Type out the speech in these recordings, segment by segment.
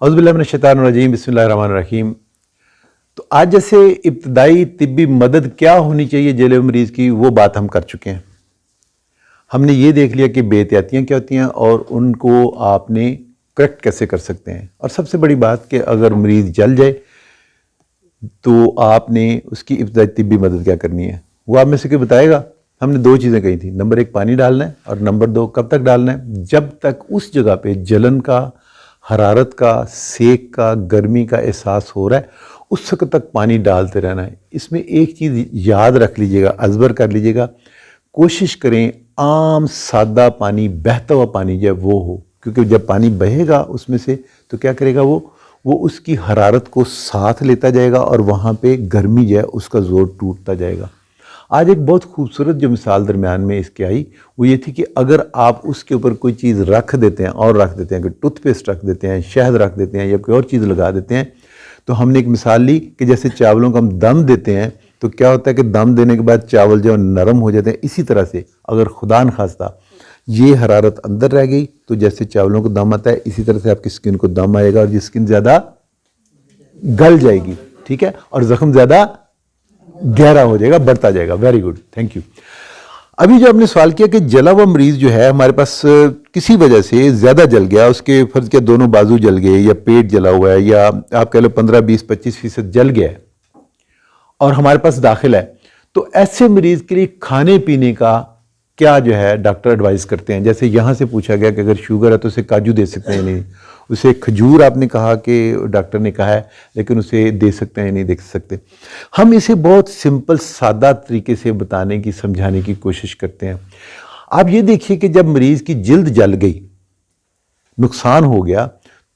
औज़ु बिल्लाहि मिनश शैतानिर रजीम, बिस्मिल्लाहिर रहमानिर रहीम। तो आज जैसे इब्तदाई तिब्बी मदद क्या होनी चाहिए जेल मरीज़ की, वो बात हम कर चुके हैं। हमने ये देख लिया कि बेहतियातियाँ क्या होती हैं और उनको आपने करेक्ट कैसे कर सकते हैं। और सबसे बड़ी बात कि अगर मरीज़ जल जाए तो आपने उसकी इब्तदाई तिब्बी मदद क्या करनी है, वो आप में से कोई बताएगा। हमने दो चीज़ें कही थी, नंबर 1 पानी डालना है और नंबर 2 कब तक डालना है, जब तक उस जगह पे जलन का, हरारत का, सेक का, गर्मी का एहसास हो रहा है उस वक्त तक पानी डालते रहना है। इसमें एक चीज़ याद रख लीजिएगा, अज़बर कर लीजिएगा, कोशिश करें आम सादा पानी, बहता हुआ पानी जो है वो हो, क्योंकि जब पानी बहेगा उसमें से तो क्या करेगा वो उसकी हरारत को साथ लेता जाएगा और वहाँ पे गर्मी जो है उसका ज़ोर टूटता जाएगा। आज एक बहुत खूबसूरत जो मिसाल दरमियान में इसकी आई वो ये थी कि अगर आप उसके ऊपर कोई चीज़ रख देते हैं और रख देते हैं कि टूथपेस्ट रख देते हैं, शहद रख देते हैं या कोई और चीज़ लगा देते हैं, तो हमने एक मिसाल ली कि जैसे चावलों को हम दम देते हैं तो क्या होता है कि दम देने के बाद चावल जो नरम हो जाते हैं। इसी तरह से अगर खुदा न खास्ता ये हरारत अंदर रह गई तो जैसे चावलों को दम आता है इसी तरह से आपकी स्किन को दम आएगा और ये स्किन ज़्यादा गल जाएगी, ठीक है, और ज़ख्म ज़्यादा गहरा हो जाएगा, बढ़ता जाएगा। Very good, thank you. अभी जो आपने सवाल किया कि जला हुआ मरीज़ जो है हमारे पास किसी वजह से ज़्यादा जल गया, उसके फर्ज के दोनों बाजू जल गए या पेट जला हुआ है या आप कह लो 15, 20, 25% जल गया है और हमारे पास दाखिल है, तो ऐसे मरीज़ के लिए खाने पीने का क्या जो है डॉक्टर एडवाइस करते हैं। जैसे यहाँ से पूछा गया कि अगर शुगर है तो उसे काजू दे सकते हैं या नहीं, उसे खजूर आपने कहा कि डॉक्टर ने कहा है लेकिन उसे दे सकते हैं या नहीं दे सकते। हम इसे बहुत सिंपल सादा तरीके से बताने की, समझाने की कोशिश करते हैं। आप ये देखिए कि जब मरीज़ की जिल्द जल गई, नुकसान हो गया,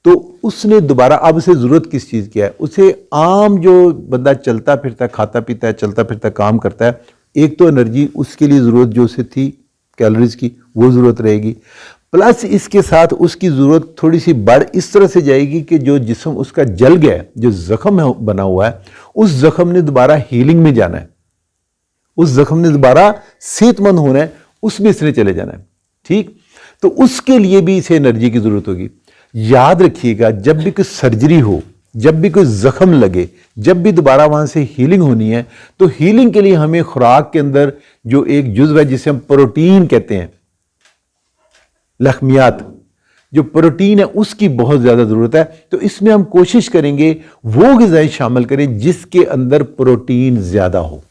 तो उसने दोबारा, अब उसे ज़रूरत किस चीज़ की है, उसे आम जो बंदा चलता फिरता, खाता पीता है, चलता फिरता काम करता है, एक तो एनर्जी उसके लिए ज़रूरत जो उसे थी कैलोरीज की वो ज़रूरत रहेगी, प्लस इसके साथ उसकी ज़रूरत थोड़ी सी बढ़ इस तरह से जाएगी कि जो जिस्म उसका जल गया है, जो ज़ख्म है बना हुआ है, उस ज़ख्म ने दोबारा हीलिंग में जाना है, उस ज़ख्म ने दोबारा सेहतमंद होना है, उसमें इसने चले जाना है, ठीक। तो उसके लिए भी इसे एनर्जी की ज़रूरत होगी। याद रखिएगा, जब भी कोई सर्जरी हो, जब भी कोई ज़ख्म लगे, जब भी दोबारा वहाँ से हीलिंग होनी है, तो हीलिंग के लिए हमें खुराक के अंदर जो एक जुज़्व है जिसे हम प्रोटीन कहते हैं, लखमियात, जो प्रोटीन है उसकी बहुत ज़्यादा ज़रूरत है। तो इसमें हम कोशिश करेंगे वो ग़िज़ाएं शामिल करें जिसके अंदर प्रोटीन ज़्यादा हो,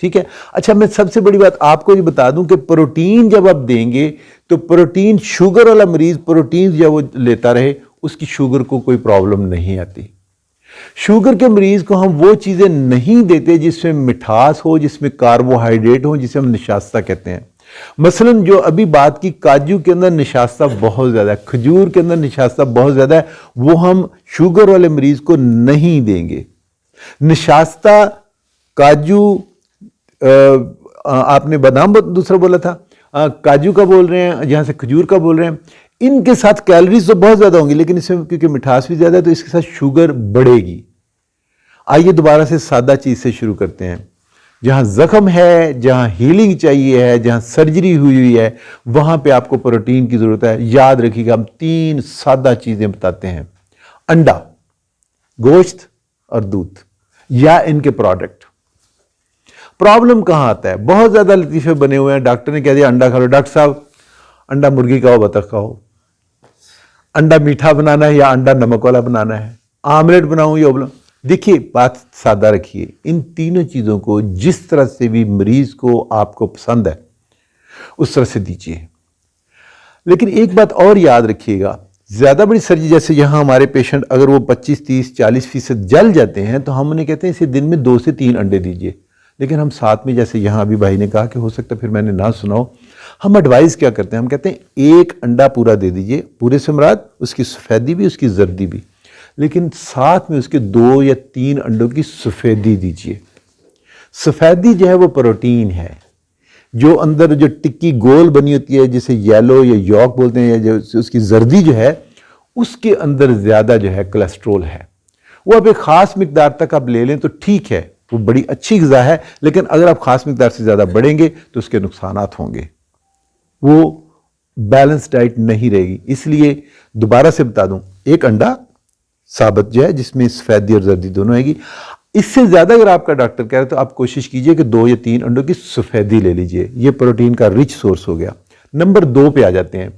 ठीक है। अच्छा, मैं सबसे बड़ी बात आपको ये बता दूं कि प्रोटीन जब आप देंगे तो प्रोटीन, शुगर वाला मरीज़ प्रोटीन जब वो लेता रहे उसकी शुगर को कोई प्रॉब्लम नहीं आती। शुगर के मरीज़ को हम वो चीज़ें नहीं देते जिसमें मिठास हो, जिसमें कार्बोहाइड्रेट हो, जिसे हम निशास्ता कहते हैं। मसलन जो अभी बात की, काजू के अंदर निशास्ता बहुत ज़्यादा है, खजूर के अंदर निशास्ता बहुत ज़्यादा है, वो हम शुगर वाले मरीज़ को नहीं देंगे। निशास्ता, काजू, आपने बादाम दूसरा बोला था, काजू का बोल रहे हैं, जहाँ से खजूर का बोल रहे हैं, इनके साथ कैलोरीज तो बहुत ज़्यादा होंगी लेकिन इसमें क्योंकि मिठास भी ज़्यादा है तो इसके साथ शुगर बढ़ेगी। आइए दोबारा से सादा चीज़ से शुरू करते हैं। जहाँ ज़ख्म है, जहाँ हीलिंग चाहिए है, जहाँ सर्जरी हुई है, वहाँ पे आपको प्रोटीन की ज़रूरत है। याद रखिएगा, हम 3 सादा चीज़ें बताते हैं, अंडा, गोश्त और दूध या इनके प्रोडक्ट। प्रॉब्लम कहाँ आता है, बहुत ज़्यादा लतीफ़े बने हुए हैं, डॉक्टर ने कह दिया अंडा खा लो, डॉक्टर साहब अंडा मुर्गी का हो, बतख का हो, अंडा मीठा बनाना है या अंडा नमक वाला बनाना है, आमलेट बनाऊं या उबला। देखिए, बात सादा रखिए, इन तीनों चीज़ों को जिस तरह से भी मरीज़ को आपको पसंद है उस तरह से दीजिए। लेकिन एक बात और याद रखिएगा, ज़्यादा बड़ी सर्जरी, जैसे यहाँ हमारे पेशेंट अगर वो 25, 30, 40% जल जाते हैं तो हम उन्हें कहते हैं इसे दिन में 2 से 3 अंडे दीजिए। लेकिन हम साथ में, जैसे यहाँ अभी भाई ने कहा कि हो सकता है फिर मैंने ना सुनाओ, हम एडवाइस क्या करते हैं, हम कहते हैं 1 अंडा पूरा दे दीजिए, पूरे से मुराद उसकी सफ़ेदी भी उसकी जर्दी भी, लेकिन साथ में उसके 2 या 3 अंडों की सफ़ेदी दीजिए। सफ़ेदी जो है वो प्रोटीन है, जो अंदर जो टिक्की गोल बनी होती है जिसे येलो या यॉक बोलते हैं, या जो उसकी जर्दी जो है उसके अंदर ज़्यादा जो है कोलेस्ट्रोल है। वो अब एक ख़ास मिकदार तक आप ले लें तो ठीक है, वो बड़ी अच्छी ग़िज़ा है, लेकिन अगर आप ख़ास मिकदार से ज़्यादा बढ़ेंगे तो उसके नुकसानात होंगे, वो बैलेंस डाइट नहीं रहेगी। इसलिए दोबारा से बता दूं, ایک انڈا ثابت جو ہے جس میں سفیدی اور زردی دونوں آئے گی. اس سے زیادہ اگر آپ کا ڈاکٹر کہہ رہے تو آپ کوشش کیجئے کہ 2 یا 3 انڈوں کی سفیدی لے لیجئے. یہ پروٹین کا رچ سورس ہو گیا. نمبر 2 پہ آ جاتے ہیں.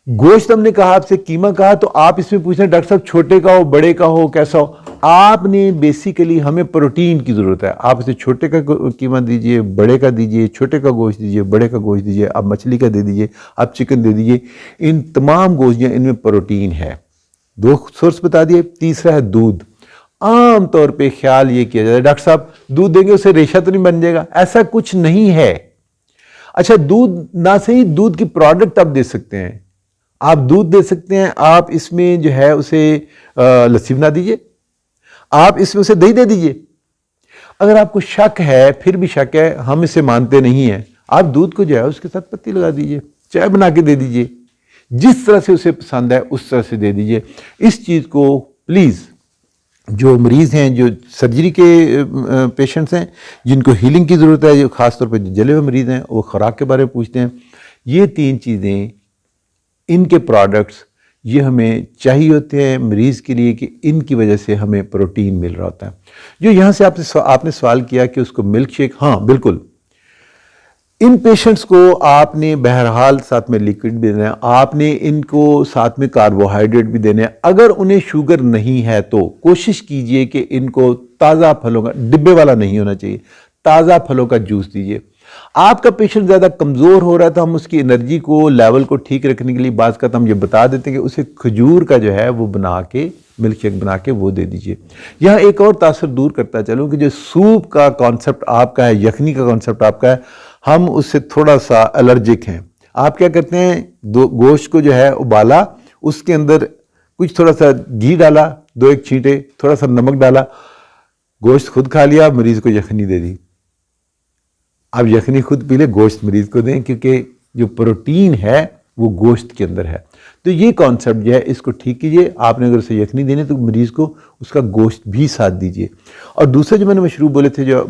گوشت ہم نے کہا آپ سے قیمہ کہا, تو آپ اس میں پوچھ رہے ہیں ڈاکٹر صاحب چھوٹے کا ہو بڑے کا ہو کیسا ہو. آپ نے بیسیکلی ہمیں پروٹین کی ضرورت ہے. آپ اسے چھوٹے کا قیمہ دیجئے, بڑے کا دیجئے, چھوٹے کا گوشت دیجئے, بڑے کا گوشت دیجئے, آپ مچھلی کا دے دیجئے, آپ چکن دے دیجئے. ان تمام گوشتیں ان میں پروٹین ہے. 2 سورس بتا دیے. تیسرا ہے دودھ. عام طور پہ خیال یہ کیا جاتا ہے ڈاکٹر صاحب دودھ دیں گے اسے ریشہ تو نہیں بن جائے گا. ایسا کچھ نہیں ہے. اچھا دودھ نہ صحیح, دودھ کی پروڈکٹ آپ دے سکتے ہیں. آپ دودھ دے سکتے ہیں, آپ اس میں جو ہے اسے لسی بنا دیجئے, آپ اس میں اسے دہی دے دیجئے. اگر آپ کو شک ہے, پھر بھی شک ہے, ہم اسے مانتے نہیں ہیں, آپ دودھ کو جو ہے اس کے ساتھ پتی لگا دیجئے, چائے بنا کے دے دیجئے. جس طرح سے اسے پسند ہے اس طرح سے دے دیجئے. اس چیز کو پلیز جو مریض ہیں, جو سرجری کے پیشنٹس ہیں, جن کو ہیلنگ کی ضرورت ہے, جو خاص طور پہ جو جلے ہوئے مریض ہیں, وہ خوراک کے بارے میں پوچھتے ہیں. یہ 3 چیزیں, ان کے پروڈکٹس یہ ہمیں چاہیے ہوتے ہیں مریض کے لیے کہ ان کی وجہ سے ہمیں پروٹین مل رہا ہوتا ہے. جو یہاں سے آپ نے سوال کیا کہ اس کو ملک شیک, ہاں بالکل, ان پیشنٹس کو آپ نے بہرحال ساتھ میں لیکوڈ بھی دینا ہے, آپ نے ان کو ساتھ میں کاربوہائیڈریٹ بھی دینے ہیں. اگر انہیں شوگر نہیں ہے تو کوشش کیجئے کہ ان کو تازہ پھلوں کا, ڈبے والا نہیں ہونا چاہیے, تازہ پھلوں کا جوس دیجئے. آپ کا پیشنٹ زیادہ کمزور ہو رہا ہے تو ہم اس کی انرجی کو, لیول کو ٹھیک رکھنے کے لیے بعض کا ہم یہ بتا دیتے ہیں کہ اسے کھجور کا جو ہے وہ بنا کے, ملک شیک بنا کے وہ دے دیجئے. یہاں ایک اور تاثر دور کرتا چلوں کہ جو سوپ کا کانسیپٹ آپ کا ہے, یخنی کا کانسیپٹ آپ کا ہے, ہم اس سے تھوڑا سا الرجک ہیں. آپ کیا کرتے ہیں, گوشت کو جو ہے ابالا, اس کے اندر کچھ تھوڑا سا گھی ڈالا, 2-1 چھینٹے, تھوڑا سا نمک ڈالا, گوشت خود کھا لیا, مریض کو یخنی دے دی. آپ یخنی خود پی لے, گوشت مریض کو دیں, کیونکہ جو پروٹین ہے وہ گوشت کے اندر ہے. تو یہ کانسیپٹ جو ہے اس کو ٹھیک کیجئے. آپ نے اگر اسے یخنی دینی تو مریض کو اس کا گوشت بھی ساتھ دیجئے. اور دوسرے جو میں نے مشروب بولے تھے, جو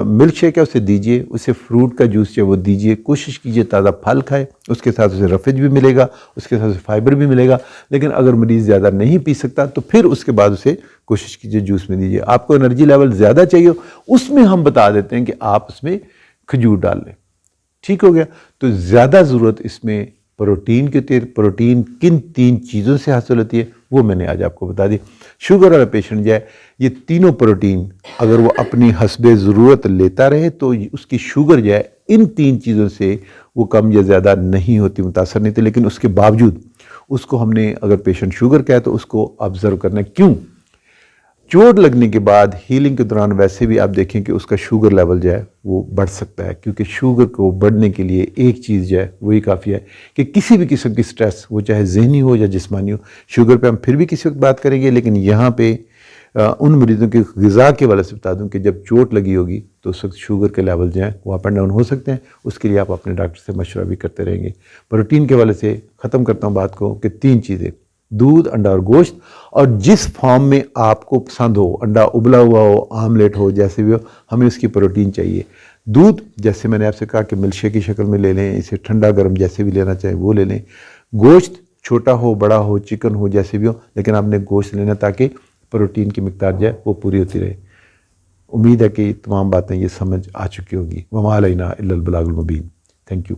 ملک شیک ہے اسے دیجئے, اسے فروٹ کا جوس جو ہے وہ دیجئے. کوشش کیجئے تازہ پھل کھائے, اس کے ساتھ اسے رفج بھی ملے گا, اس کے ساتھ اسے فائبر بھی ملے گا. لیکن اگر مریض زیادہ نہیں پی سکتا تو پھر اس کے بعد اسے کوشش کیجئے جوس میں دیجئے. آپ کو انرجی لیول زیادہ چاہیے, اس میں ہم بتا دیتے ہیں کہ آپ اس میں کھجور ڈال لیں. ٹھیک ہو گیا. تو زیادہ ضرورت اس میں پروٹین کی ہوتی ہے. پروٹین کن 3 چیزوں سے حاصل ہوتی ہے وہ میں نے آج آپ کو بتا دی. شوگر والا پیشنٹ جو ہے, یہ تینوں پروٹین اگر وہ اپنی حسب ضرورت لیتا رہے تو اس کی شوگر جو ہے ان 3 چیزوں سے وہ کم یا زیادہ نہیں ہوتی, متاثر نہیں ہوتی. لیکن اس کے باوجود اس کو ہم نے, اگر پیشنٹ شوگر کا ہے تو اس کو آبزرو کرنا ہے. کیوں؟ چوٹ لگنے کے بعد ہیلنگ کے دوران ویسے بھی آپ دیکھیں کہ اس کا شوگر لیول جو ہے وہ بڑھ سکتا ہے, کیونکہ شوگر کو بڑھنے کے لیے ایک چیز جو ہے وہی کافی ہے کہ کسی بھی قسم کی سٹریس, وہ چاہے ذہنی ہو یا جسمانی ہو. شوگر پہ ہم پھر بھی کسی وقت بات کریں گے, لیکن یہاں پہ ان مریضوں کی غذا کے والے سے بتا دوں کہ جب چوٹ لگی ہوگی تو اس وقت شوگر کے لیول جو ہیں وہ اپ اینڈ ڈاؤن ہو سکتے ہیں. اس کے لیے آپ اپنے ڈاکٹر سے مشورہ بھی کرتے رہیں گے. پروٹین کے والے سے ختم کرتا ہوں بات کو کہ 3 چیزیں, دودھ, انڈا اور گوشت, اور جس فارم میں آپ کو پسند ہو, انڈا ابلا ہوا ہو, آملیٹ ہو, جیسے بھی ہو, ہمیں اس کی پروٹین چاہیے. دودھ جیسے میں نے آپ سے کہا کہ ملک شیک کی شکل میں لے لیں, اسے ٹھنڈا گرم جیسے بھی لینا چاہیں وہ لے لیں. گوشت چھوٹا ہو, بڑا ہو, چکن ہو, جیسے بھی ہو, لیکن آپ نے گوشت لینا تاکہ پروٹین کی مقدار جو ہے وہ پوری ہوتی رہے. امید ہے کہ تمام باتیں یہ سمجھ آ چکی ہوگی. وما علینا الا البلاغ المبین. Thank you.